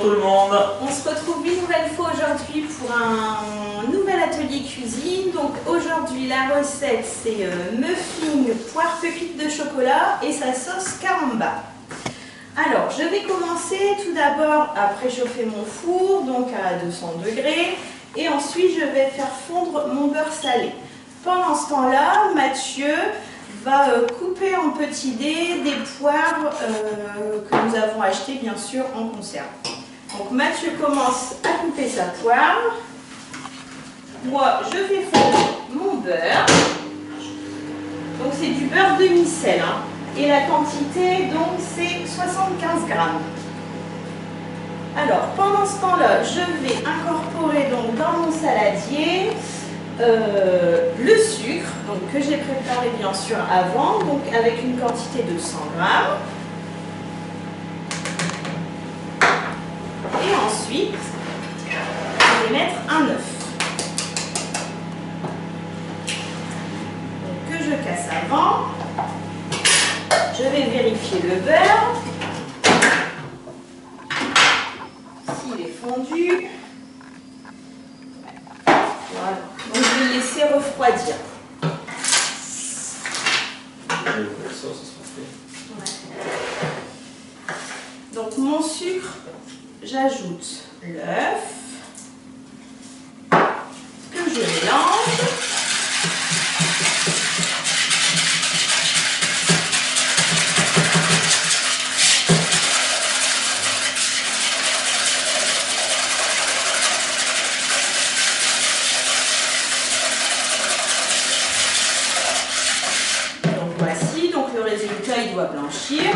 Bonjour tout le monde. On se retrouve une nouvelle fois aujourd'hui pour un nouvel atelier cuisine. Donc aujourd'hui la recette c'est muffins, poire pépite de chocolat et sa sauce caramba. Alors je vais commencer tout d'abord à préchauffer mon four, donc à 200 degrés. Et ensuite je vais faire fondre mon beurre salé. Pendant ce temps-là, Mathieu va couper en petits dés des poires que nous avons achetées bien sûr en conserve. Donc Mathieu commence à couper sa poire. Moi je vais fondre mon beurre. Donc c'est du beurre demi-sel hein. Et la quantité donc c'est 75 grammes. Alors pendant ce temps-là, je vais incorporer donc dans mon saladier le sucre donc, que j'ai préparé bien sûr avant, donc avec une quantité de 100 grammes. Et ensuite, je vais mettre un œuf. Donc, que je casse avant. Je vais vérifier le beurre. S'il est fondu. Voilà. Donc je vais le laisser refroidir. Donc mon sucre, j'ajoute l'œuf que je mélange. Il doit blanchir.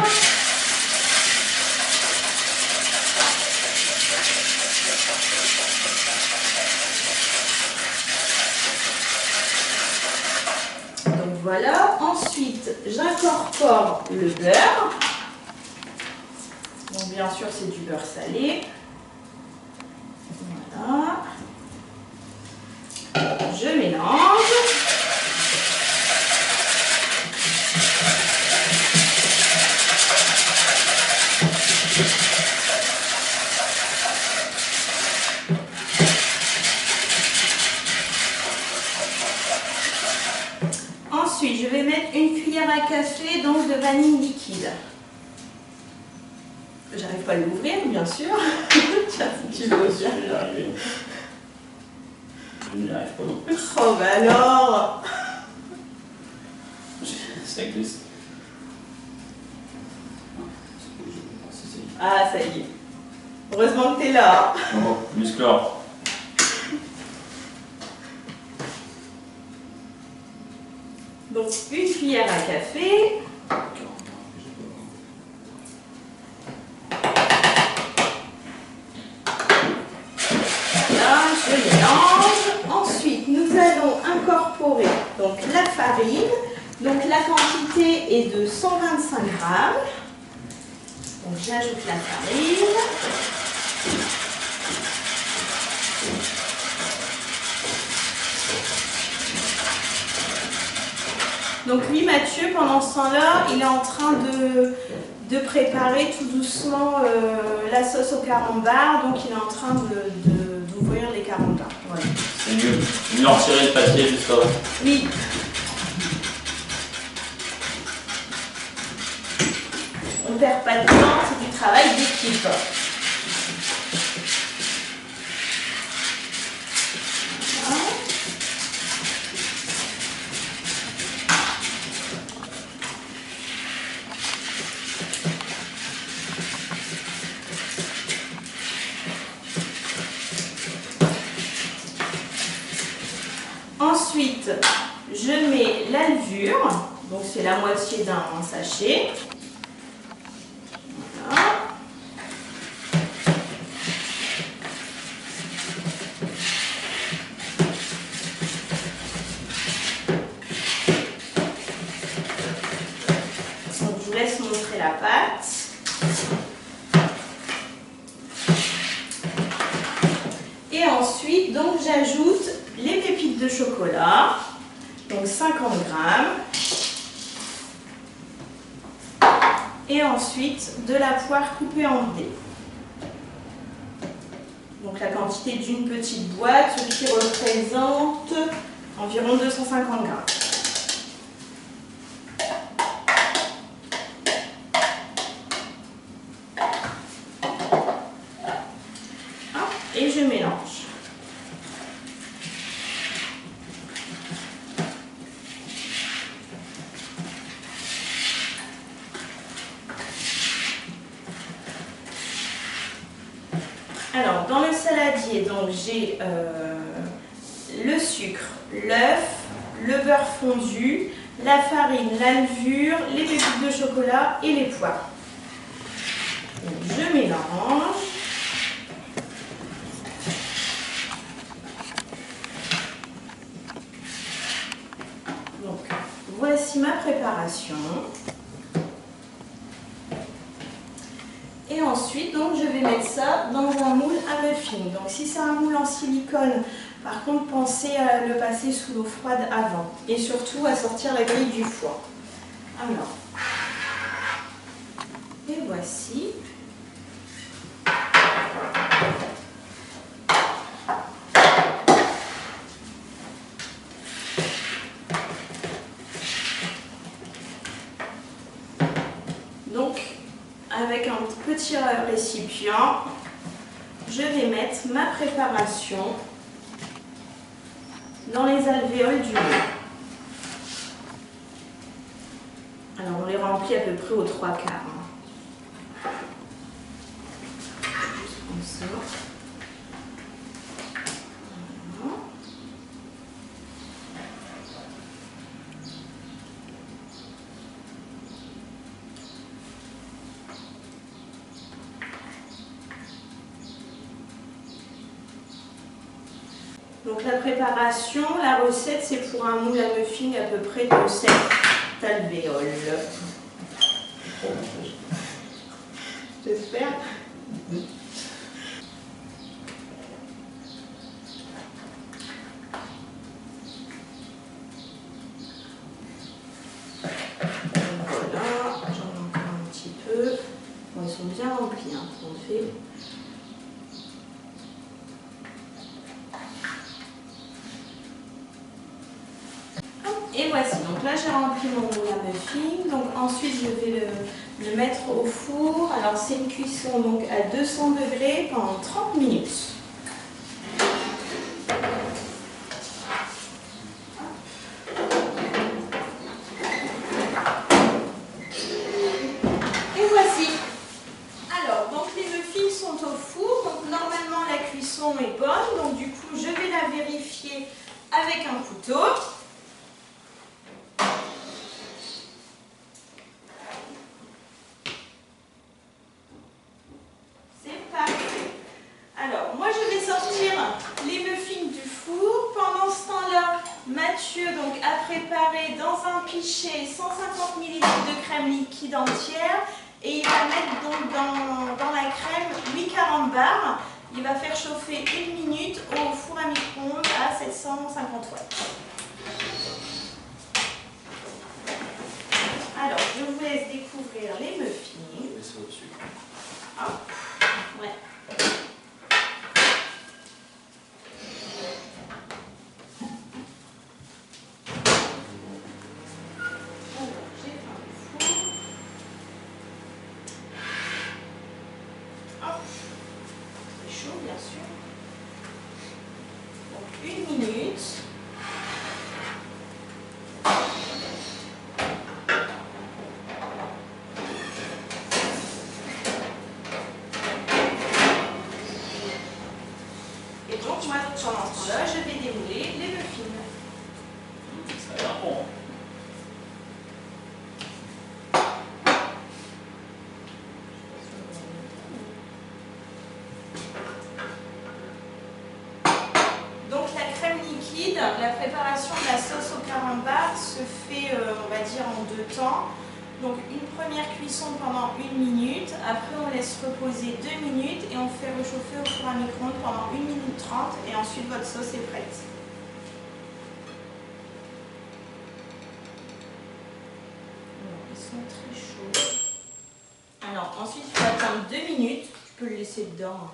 Donc voilà. Ensuite, j'incorpore le beurre. Donc bien sûr, c'est du beurre salé. Voilà. Je mélange. Ensuite, je vais mettre une cuillère à café donc de vanille liquide. J'arrive pas à l'ouvrir, bien sûr. Tiens, si tu veux aussi. Je n'y arrive pas non plus. Oh bah alors. Ça glisse. Ah, ça y est. Heureusement que t'es là. Oh, musclor. Donc, une cuillère à café. Voilà, je mélange. Ensuite, nous allons incorporer donc, la farine. Donc, la quantité est de 125 grammes. Donc, j'ajoute la farine. Donc lui, Mathieu, pendant ce temps-là, il est en train de préparer tout doucement la sauce au carambar. Donc il est en train d'ouvrir les carambars. Voilà. C'est mieux en retirer le papier juste avant. Oui. On ne perd pas de temps, c'est du travail d'équipe. Ensuite, je mets la levure, donc c'est la moitié d'un sachet. Voilà. Donc je vous laisse montrer la pâte. Et ensuite, donc j'ajoute les pépites de chocolat, donc 50 grammes. Et ensuite de la poire coupée en dés. Donc la quantité d'une petite boîte, ce qui représente environ 250 grammes. Et je mélange. Alors, dans le saladier, donc j'ai le sucre, l'œuf, le beurre fondu, la farine, la levure, les pépites de chocolat et les poires. Donc, je mélange. Donc, voici ma préparation. Et ensuite, donc, je vais mettre ça dans un moule à muffins. Donc, si c'est un moule en silicone, par contre, pensez à le passer sous l'eau froide avant. Et surtout à sortir la grille du four. Alors, et voici. Donc, avec un petit récipient, je vais mettre ma préparation dans les alvéoles du moule. Alors on les remplit à peu près aux 3/4. Juste comme ça. Voilà. Donc la préparation, la recette, c'est pour un moule à muffins à peu près de 7 alvéoles. J'espère. Voilà, j'en ai encore un petit peu. Bon, ils sont bien remplis, hein, en fait. Et voici, donc là j'ai rempli mon moule à muffins, donc ensuite je vais le mettre au four. Alors c'est une cuisson donc à 200 degrés pendant 30 minutes. Et voici. Alors, donc les muffins sont au four, donc normalement la cuisson est bonne, donc du coup je vais la vérifier avec un couteau. Alors, moi je vais sortir les muffins du four. Pendant ce temps-là, Mathieu donc, a préparé dans un pichet 150 ml de crème liquide entière et il va mettre donc dans la crème 8 carambars. Il va faire chauffer 1 minute au four à micro-ondes à 750 watts. Alors, je vous laisse découvrir les muffins. Hop. Ouais. Bien sûr. Donc 1 minute. Et donc moi pendant ce temps-là, je vais démouler les muffins. Ça a l'air bon. La préparation de la sauce au carambar se fait, on va dire, en 2 temps. Donc une première cuisson pendant 1 minute, après on laisse reposer 2 minutes et on fait réchauffer au four à micro-ondes pendant 1 minute 30 et ensuite votre sauce est prête. Alors, ils sont très chauds. Alors ensuite il faut attendre 2 minutes, tu peux le laisser dedans.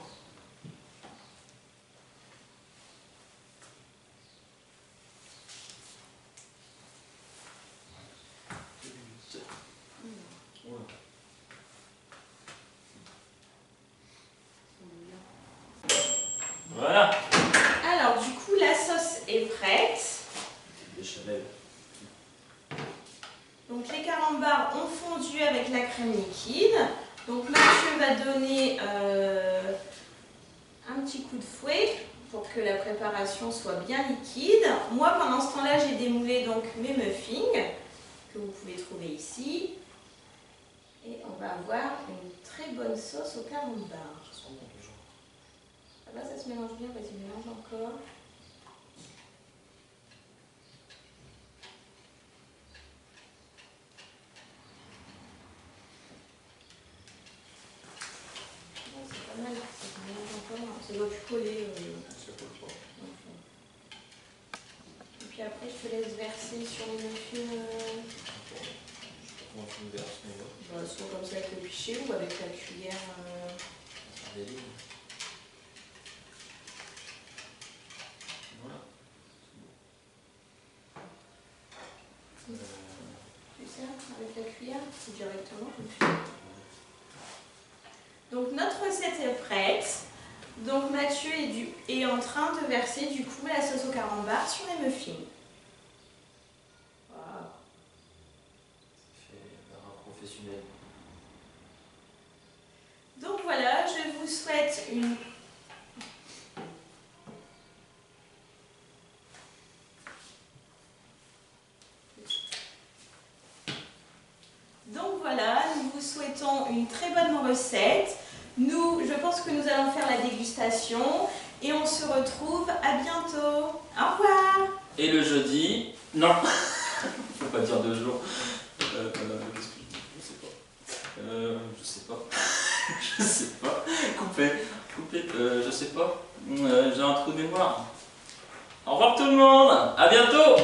va donner un petit coup de fouet pour que la préparation soit bien liquide. Moi, pendant ce temps-là, j'ai démoulé donc mes muffins que vous pouvez trouver ici. Et on va avoir une très bonne sauce au carambar. Ça va, ça se mélange bien, vas-y, mélange encore. C'est pas mal, ça se mélange encore. Ça doit plus coller. Ça colle pas. Et puis après, je te laisse verser sur les muffins. Comment tu me verses mes doigts? Soit comme ça avec le pichet ou avec la cuillère. Des lignes. Voilà. Tu sers avec la cuillère ou directement comme tu veux. Donc notre recette est prête. Donc Mathieu est en train de verser du coup la sauce au carambar sur les muffins. Wow. C'est un professionnel. Donc voilà, je vous souhaite une... Donc voilà, nous vous souhaitons une très bonne recette. Je pense que nous allons faire la dégustation et on se retrouve à bientôt. Au revoir. Et le jeudi, non, faut pas dire 2 jours. Qu'est-ce que je sais pas. Je sais pas. Je sais pas. Coupé, je sais pas. J'ai un trou de mémoire. Au revoir tout le monde. À bientôt.